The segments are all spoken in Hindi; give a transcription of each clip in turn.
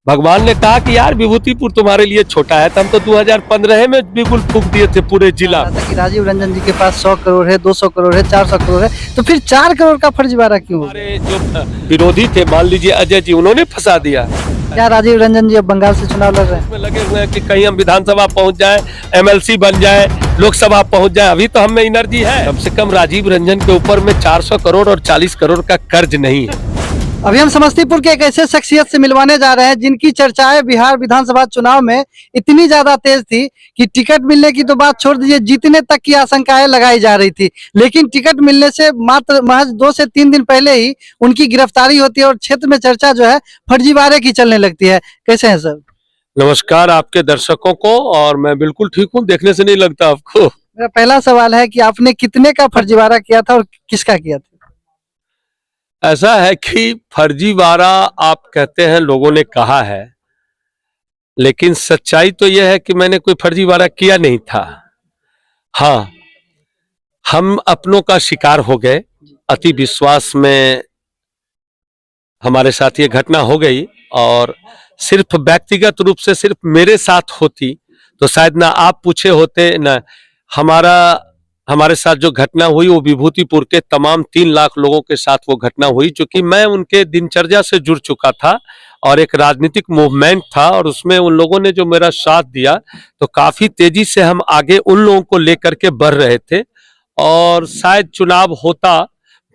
भगवान ने कहा कि यार विभूतिपुर तुम्हारे लिए छोटा है, तो हम तो 2015 में बिल्कुल फूंक दिए थे पूरे जिला। कि राजीव रंजन जी के पास 100 करोड़ है, 200 करोड़ है, 400 करोड़ है, तो फिर 4 करोड़ का फर्जीवाड़ा क्यों हो गया? हमारे जो विरोधी थे, मान लीजिए अजय जी, उन्होंने फंसा दिया। क्या राजीव रंजन जी अब बंगाल से चुनाव लड़ रहे हैं? इसमें लगे हुए हैं कि कहीं हम विधानसभा पहुंच जाए, एमएलसी बन जाए, लोकसभा पहुंच जाए। अभी तो हम में एनर्जी है। कम से कम राजीव रंजन के ऊपर में 400 करोड़ और 40 करोड़ का कर्ज नहीं है। अभी हम समस्तीपुर के एक ऐसे शख्सियत से मिलवाने जा रहे हैं जिनकी चर्चाएं बिहार विधानसभा चुनाव में इतनी ज्यादा तेज थी कि टिकट मिलने की तो बात छोड़ दीजिए, जीतने तक की आशंकाएं लगाई जा रही थी। लेकिन टिकट मिलने से मात्र महज 2 से 3 दिन पहले ही उनकी गिरफ्तारी होती है और क्षेत्र में चर्चा जो है फर्जीवाड़े की चलने लगती है। कैसे हैं सर? नमस्कार आपके दर्शकों को। और मैं बिल्कुल ठीक हूँ, देखने से नहीं लगता आपको। मेरा पहला सवाल है कि आपने कितने का फर्जीवाड़ा किया था और किसका किया था? ऐसा है कि फर्जीवाड़ा आप कहते हैं, लोगों ने कहा है, लेकिन सच्चाई तो यह है कि मैंने कोई फर्जीवाड़ा किया नहीं था। हाँ, हम अपनों का शिकार हो गए। अति विश्वास में हमारे साथ ये घटना हो गई, और सिर्फ व्यक्तिगत रूप से सिर्फ मेरे साथ होती तो शायद ना आप पूछे होते, ना हमारे साथ जो घटना हुई वो विभूतिपुर के तमाम 3 लाख लोगों के साथ वो घटना हुई, क्योंकि मैं उनके दिनचर्या से जुड़ चुका था और एक राजनीतिक मूवमेंट था, और उसमें उन लोगों ने जो मेरा साथ दिया तो काफी तेजी से हम आगे उन लोगों को लेकर के बढ़ रहे थे। और शायद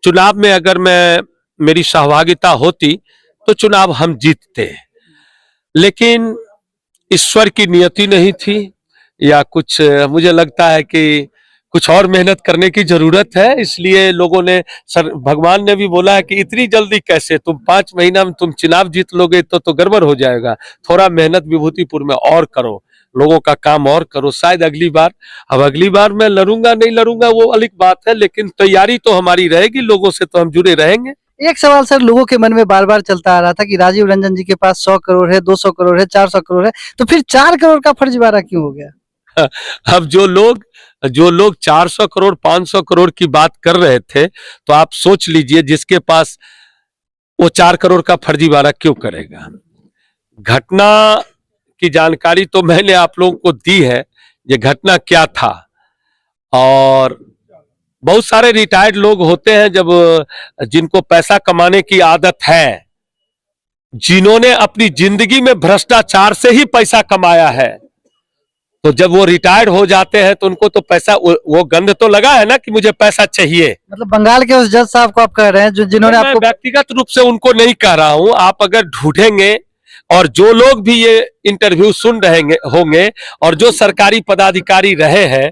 चुनाव में अगर मेरी सहभागिता होती तो चुनाव हम जीतते, लेकिन ईश्वर की नियति नहीं थी, या कुछ मुझे लगता है कि कुछ और मेहनत करने की जरूरत है। इसलिए लोगों ने, भगवान ने भी बोला है कि इतनी जल्दी कैसे, तुम 5 महीना में तुम चुनाव जीत लोगे तो गड़बड़ हो जाएगा। थोड़ा मेहनत विभूतिपुर में और करो, लोगों का काम और करो, शायद अगली बार मैं लड़ूंगा नहीं लड़ूंगा वो अलग बात है, लेकिन तैयारी तो हमारी रहेगी, लोगों से तो हम जुड़े रहेंगे। एक सवाल सर लोगों के मन में बार बार चलता आ रहा था कि राजीव रंजन जी के पास 100 करोड़ है, 200 करोड़ है, 400 करोड़ है, तो फिर 4 करोड़ का फर्जीवाड़ा क्यों हो गया? अब जो लोग 400 करोड़ 500 करोड़ की बात कर रहे थे, तो आप सोच लीजिए जिसके पास वो 4 करोड़ का फर्जीवाड़ा क्यों करेगा। घटना की जानकारी तो मैंने आप लोगों को दी है, ये घटना क्या था। और बहुत सारे रिटायर्ड लोग होते हैं जिनको पैसा कमाने की आदत है, जिन्होंने अपनी जिंदगी में भ्रष्टाचार से ही पैसा कमाया है, तो जब वो रिटायर्ड हो जाते हैं तो उनको तो पैसा, वो गंध तो लगा है ना कि मुझे पैसा चाहिए। मतलब बंगाल के उस जज साहब को आप कह रहे हैं जिन्होंने आपको? व्यक्तिगत रूप से उनको नहीं कह रहा हूं, आप अगर ढूंढेंगे और जो लोग भी ये इंटरव्यू सुन रहे होंगे और जो सरकारी पदाधिकारी रहे हैं,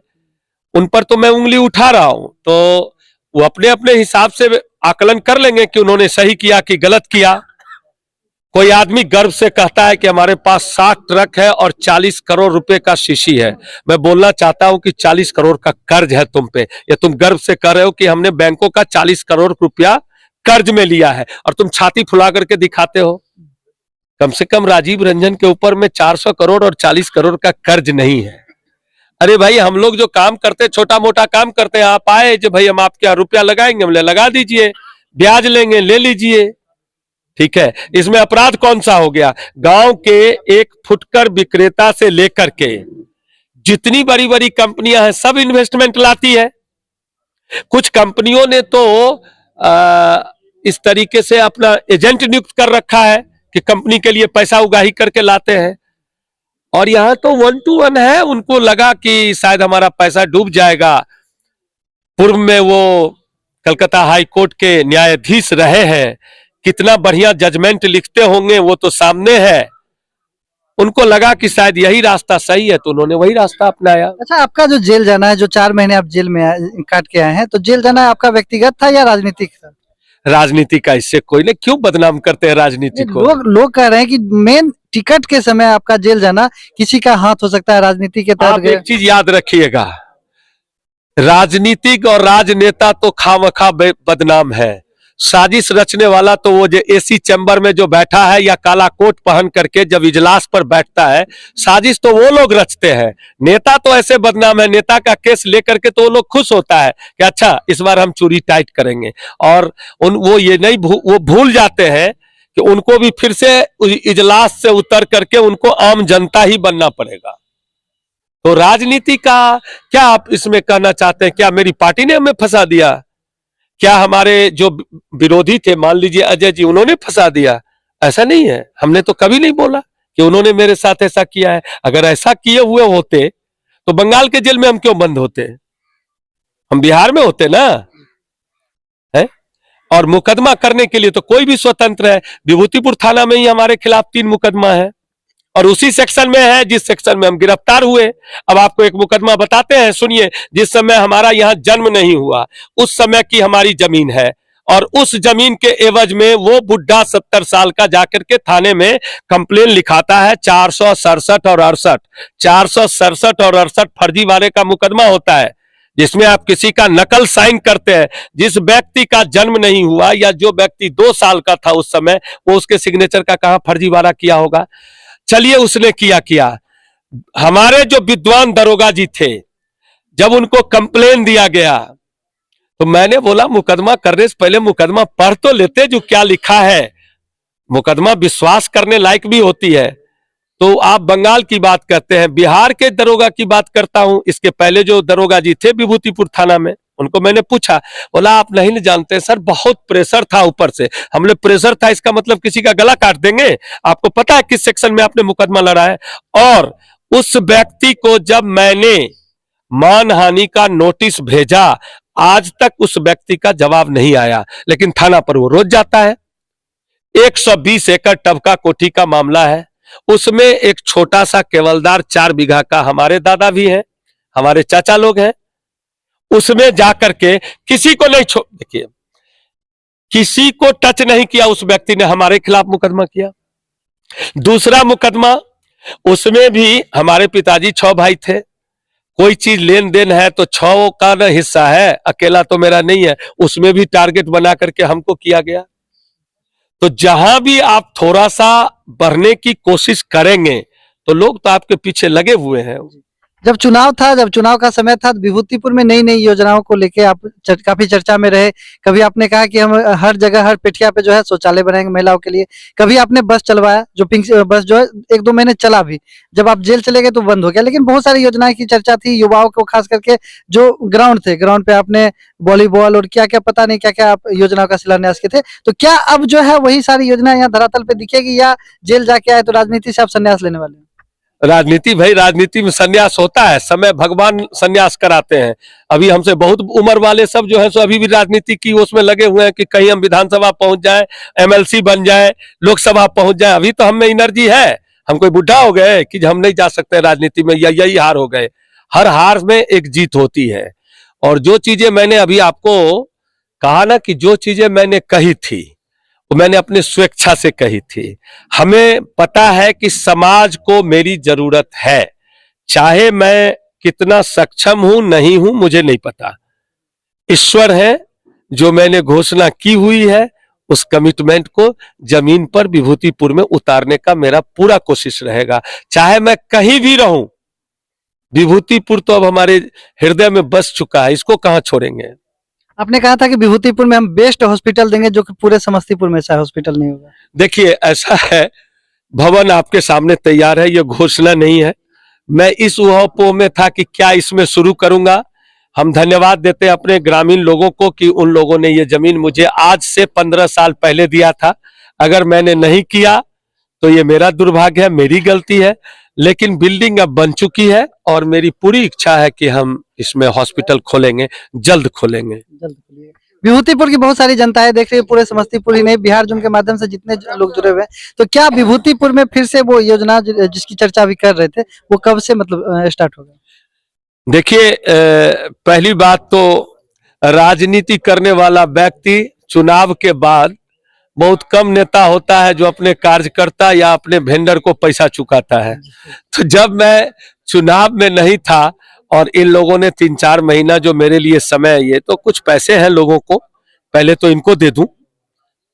उन पर तो मैं उंगली उठा रहा हूं, तो वो अपने अपने हिसाब से आकलन कर लेंगे कि उन्होंने सही किया कि गलत किया। कोई आदमी गर्व से कहता है कि हमारे पास 60 ट्रक है और 40 करोड़ रुपए का शीशी है। मैं बोलना चाहता हूं कि 40 करोड़ का कर्ज है तुम पे, या तुम गर्व से कह रहे हो कि हमने बैंकों का 40 करोड़ रुपया कर्ज में लिया है, और तुम छाती फुला करके दिखाते हो। कम से कम राजीव रंजन के ऊपर में 400 करोड़ और 40 करोड़ का कर्ज नहीं है। अरे भाई, हम लोग जो काम करते, छोटा मोटा काम करते हैं, आप आए जो भाई हम आपके यहाँ रुपया लगाएंगे, हमने लगा दीजिए, ब्याज लेंगे ले लीजिए, ठीक है। इसमें अपराध कौन सा हो गया? गांव के एक फुटकर विक्रेता से लेकर के जितनी बड़ी बड़ी कंपनियां हैं सब इन्वेस्टमेंट लाती है। कुछ कंपनियों ने तो इस तरीके से अपना एजेंट नियुक्त कर रखा है कि कंपनी के लिए पैसा उगाही करके लाते हैं, और यहां तो 1 to 1 है। उनको लगा कि शायद हमारा पैसा डूब जाएगा। पूर्व में वो कलकत्ता हाई कोर्ट के न्यायाधीश रहे हैं, कितना बढ़िया जजमेंट लिखते होंगे, वो तो सामने है। उनको लगा कि शायद यही रास्ता सही है, तो उन्होंने वही रास्ता अपनाया। अच्छा, आपका जो जेल जाना है, जो 4 महीने आप जेल में काट के आए हैं, तो जेल जाना आपका व्यक्तिगत था या राजनीतिक था? राजनीति का इससे कोई नहीं, क्यों बदनाम करते हैं राजनीति को? लोग कह रहे हैं कि मेन टिकट के समय आपका जेल जाना किसी का हाथ हो सकता है राजनीति के तहत। आप एक चीज याद रखिएगा, राजनीतिक और राजनेता तो खामखा बदनाम है। साजिश रचने वाला तो वो जो एसी चैम्बर में जो बैठा है या काला कोट पहन करके जब इजलास पर बैठता है, साजिश तो वो लोग रचते हैं। नेता तो ऐसे बदनाम है, नेता का केस लेकर के तो वो लोग खुश होता है कि अच्छा इस बार हम चूड़ी टाइट करेंगे, और वो ये नहीं वो भूल जाते हैं कि उनको भी फिर से इजलास से उतर करके उनको आम जनता ही बनना पड़ेगा। तो राजनीति का क्या आप इसमें कहना चाहते हैं? क्या मेरी पार्टी ने हमें फंसा दिया? क्या हमारे जो विरोधी थे, मान लीजिए अजय जी, उन्होंने फंसा दिया? ऐसा नहीं है, हमने तो कभी नहीं बोला कि उन्होंने मेरे साथ ऐसा किया है। अगर ऐसा किए हुए होते तो बंगाल के जेल में हम क्यों बंद होते? हम बिहार में होते ना, है? और मुकदमा करने के लिए तो कोई भी स्वतंत्र है। विभूतिपुर थाना में ही हमारे खिलाफ 3 मुकदमा है और उसी सेक्शन में है जिस सेक्शन में हम गिरफ्तार हुए। अब आपको एक मुकदमा बताते हैं, सुनिए। जिस समय हमारा यहाँ जन्म नहीं हुआ उस समय की हमारी जमीन है और उस जमीन के एवज में वो बुढ़ा 70 साल का जाकर के थाने में कंप्लेन लिखाता है। 467 और 68 467 और 68 फर्जी वाले का मुकदमा होता है, जिसमें आप किसी का नकल साइन करते हैं। जिस व्यक्ति का जन्म नहीं हुआ या जो व्यक्ति 2 साल का था उस समय, वो उसके सिग्नेचर का कहां फर्जीवाड़ा किया होगा? चलिए, उसने किया। हमारे जो विद्वान दरोगा जी थे, जब उनको कंप्लेन दिया गया तो मैंने बोला मुकदमा करने से पहले मुकदमा पढ़ तो लेते जो क्या लिखा है। मुकदमा विश्वास करने लायक भी होती है। तो आप बंगाल की बात करते हैं, बिहार के दरोगा की बात करता हूं। इसके पहले जो दरोगा जी थे विभूतिपुर थाना में, उनको मैंने पूछा, बोला आप नहीं जानते सर, बहुत प्रेशर था ऊपर से। हमने प्रेशर था इसका मतलब किसी का गला काट देंगे? आपको पता है किस सेक्शन में आपने मुकदमा लड़ा है? और उस व्यक्ति को जब मैंने मानहानि का नोटिस भेजा, आज तक उस व्यक्ति का जवाब नहीं आया, लेकिन थाना पर वो रोज जाता है। 120 एकड़ टबका कोठी का मामला है। उसमें एक छोटा सा केवलदार 4 बीघा का, हमारे दादा भी हैं, हमारे चाचा लोग हैं, उसमें जाकर के किसी को नहीं देखिए, किसी को टच नहीं किया उस व्यक्ति ने, हमारे खिलाफ मुकदमा किया। दूसरा मुकदमा, उसमें भी हमारे पिताजी 6 भाई थे। कोई चीज लेन देन है तो 6 का ना हिस्सा है, अकेला तो मेरा नहीं है। उसमें भी टारगेट बना करके हमको किया गया। तो जहां भी आप थोड़ा सा बढ़ने की कोशिश करेंगे तो लोग तो आपके पीछे लगे हुए हैं। जब चुनाव का समय था, विभूतिपुर में नई नई योजनाओं को लेके आप काफी चर्चा में रहे। कभी आपने कहा कि हम हर जगह हर पेठिया पे जो है शौचालय बनाएंगे महिलाओं के लिए। कभी आपने बस चलवाया, जो पिंक बस जो है 1-2 महीने चला भी। जब आप जेल चले गए तो बंद हो गया। लेकिन बहुत सारी योजनाएं की चर्चा थी, युवाओं को खास करके जो ग्राउंड थे, ग्राउंड पे आपने वॉलीबॉल और क्या क्या पता नहीं क्या क्या आप योजनाओं का शिलान्यास किए थे। तो क्या अब जो है वही सारी योजना यहाँ धरातल पे दिखेगी, या जेल जाके आए तो राजनीति से आप संन्यास लेने वाले हैं? राजनीति भाई, राजनीति में संन्यास होता है, समय भगवान संन्यास कराते हैं। अभी हमसे बहुत उम्र वाले सब जो है सो अभी भी राजनीति की उसमें लगे हुए हैं कि कहीं हम विधानसभा पहुंच जाए, एमएलसी बन जाए, लोकसभा पहुंच जाए। अभी तो हम में एनर्जी है। हम कोई बुढ़ा हो गए कि हम नहीं जा सकते राजनीति में, या यही हार हो गए? हर हार में एक जीत होती है। और जो चीजें मैंने अभी आपको कहा ना, कि जो चीजें मैंने कही थी वो मैंने अपने स्वेच्छा से कही थी। हमें पता है कि समाज को मेरी जरूरत है, चाहे मैं कितना सक्षम हूं नहीं हूं मुझे नहीं पता। ईश्वर है, जो मैंने घोषणा की हुई है उस कमिटमेंट को जमीन पर विभूतिपुर में उतारने का मेरा पूरा कोशिश रहेगा, चाहे मैं कहीं भी रहूं। विभूतिपुर तो अब हमारे हृदय में बस चुका है, इसको कहां छोड़ेंगे। आपने कहा था कि विभूतिपुर में हम बेस्ट हॉस्पिटल देंगे, जो कि पूरे समस्तीपुर में ऐसा हॉस्पिटल नहीं होगा। देखिए, ऐसा है, भवन आपके सामने तैयार है, ये घोषणा नहीं है। मैं इस उहापोह में था कि क्या इसमें शुरू करूंगा। हम धन्यवाद देते हैं अपने ग्रामीण लोगों को कि उन लोगों ने ये जमीन मुझे आज से 15 साल पहले दिया था। अगर मैंने नहीं किया तो ये मेरा दुर्भाग्य है, मेरी गलती है। लेकिन बिल्डिंग अब बन चुकी है और मेरी पूरी इच्छा है कि हम इसमें हॉस्पिटल खोलेंगे, जल्द खोलेंगे। विभूतिपुर की बहुत सारी जनता है, देख रही है, पूरे समस्तीपुर ही नहीं, बिहार जूम के माध्यम से जितने लोग जुड़े हुए हैं। तो क्या विभूतिपुर में फिर से वो योजना जिसकी चर्चा अभी कर रहे थे, वो कब से मतलब स्टार्ट होगा? देखिए, पहली बात तो राजनीति करने वाला व्यक्ति चुनाव के बाद बहुत कम नेता होता है जो अपने कार्यकर्ता या अपने वेंडर को पैसा चुकाता है। तो जब मैं चुनाव में नहीं था और इन लोगों ने 3-4 महीना जो मेरे लिए समय, ये तो कुछ पैसे हैं लोगों को, पहले तो इनको दे दूं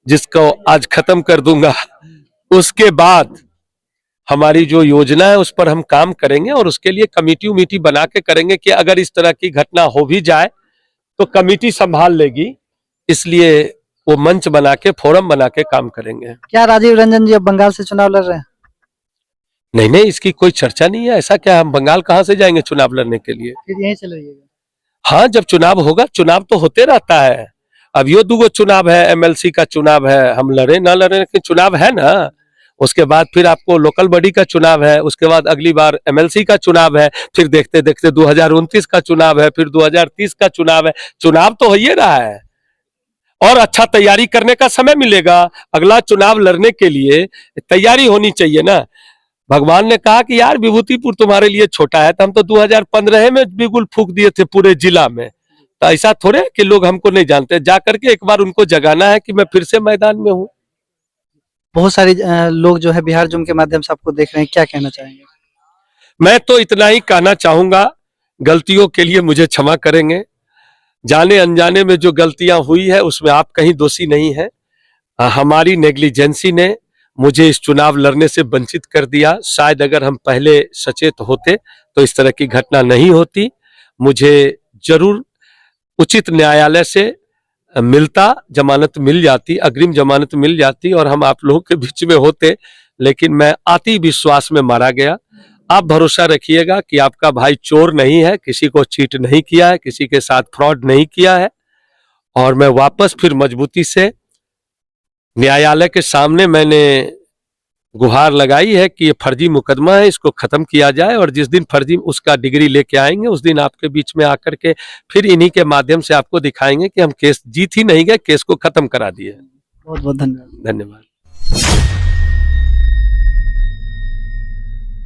जिसको आज खत्म कर दूंगा। उसके बाद हमारी जो योजना है उस पर हम काम करेंगे और उसके लिए कमेटी बना के करेंगे कि अगर इस तरह की घटना हो भी जाए तो कमेटी संभाल लेगी। इसलिए वो मंच बना के, फोरम बना के काम करेंगे। क्या राजीव रंजन जी अब बंगाल से चुनाव लड़ रहे हैं? नहीं नहीं, इसकी कोई चर्चा नहीं है। ऐसा क्या, हम बंगाल कहाँ से जाएंगे चुनाव लड़ने के लिए? फिर यहीं चले जाइएगा। हाँ, जब चुनाव होगा, चुनाव तो होते रहता है। अब यो 2 चुनाव है, एमएलसी का चुनाव है, हम लड़े ना लड़े लेकिन चुनाव है ना। उसके बाद फिर आपको लोकल बॉडी का चुनाव है, उसके बाद अगली बार एमएलसी का चुनाव है, फिर देखते देखते 2029 का चुनाव है, फिर 2030 का चुनाव है। चुनाव तो हो ही रहा है और अच्छा तैयारी करने का समय मिलेगा। अगला चुनाव लड़ने के लिए तैयारी होनी चाहिए ना। भगवान ने कहा कि यार विभूतिपुर तुम्हारे लिए छोटा है, तो हम तो 2015 में बिगुल फूंक दिए थे पूरे जिला में। तो ऐसा थोड़े है कि लोग हमको नहीं जानते। जा करके एक बार उनको जगाना है कि मैं फिर से मैदान में हूँ। बहुत सारे लोग जो है बिहार जूम के माध्यम से आपको देख रहे हैं, क्या कहना चाहेंगे? मैं तो इतना ही कहना चाहूंगा, गलतियों के लिए मुझे क्षमा करेंगे। जाने अनजाने में जो गलतियां हुई है उसमें आप कहीं दोषी नहीं है। हमारी नेग्लिजेंसी ने मुझे इस चुनाव लड़ने से वंचित कर दिया। शायद अगर हम पहले सचेत होते तो इस तरह की घटना नहीं होती। मुझे जरूर उचित न्यायालय से मिलता, जमानत मिल जाती, अग्रिम जमानत मिल जाती और हम आप लोगों के बीच में होते। लेकिन मैं अति विश्वास में मारा गया। आप भरोसा रखिएगा कि आपका भाई चोर नहीं है, किसी को चीट नहीं किया है, किसी के साथ फ्रॉड नहीं किया है। और मैं वापस फिर मजबूती से न्यायालय के सामने मैंने गुहार लगाई है कि ये फर्जी मुकदमा है, इसको खत्म किया जाए। और जिस दिन फर्जी उसका डिग्री लेके आएंगे उस दिन आपके बीच में आकर के फिर इन्हीं के माध्यम से आपको दिखाएंगे कि हम केस जीत ही नहीं गए, केस को खत्म करा दिए। बहुत बहुत धन्यवाद। धन्यवाद।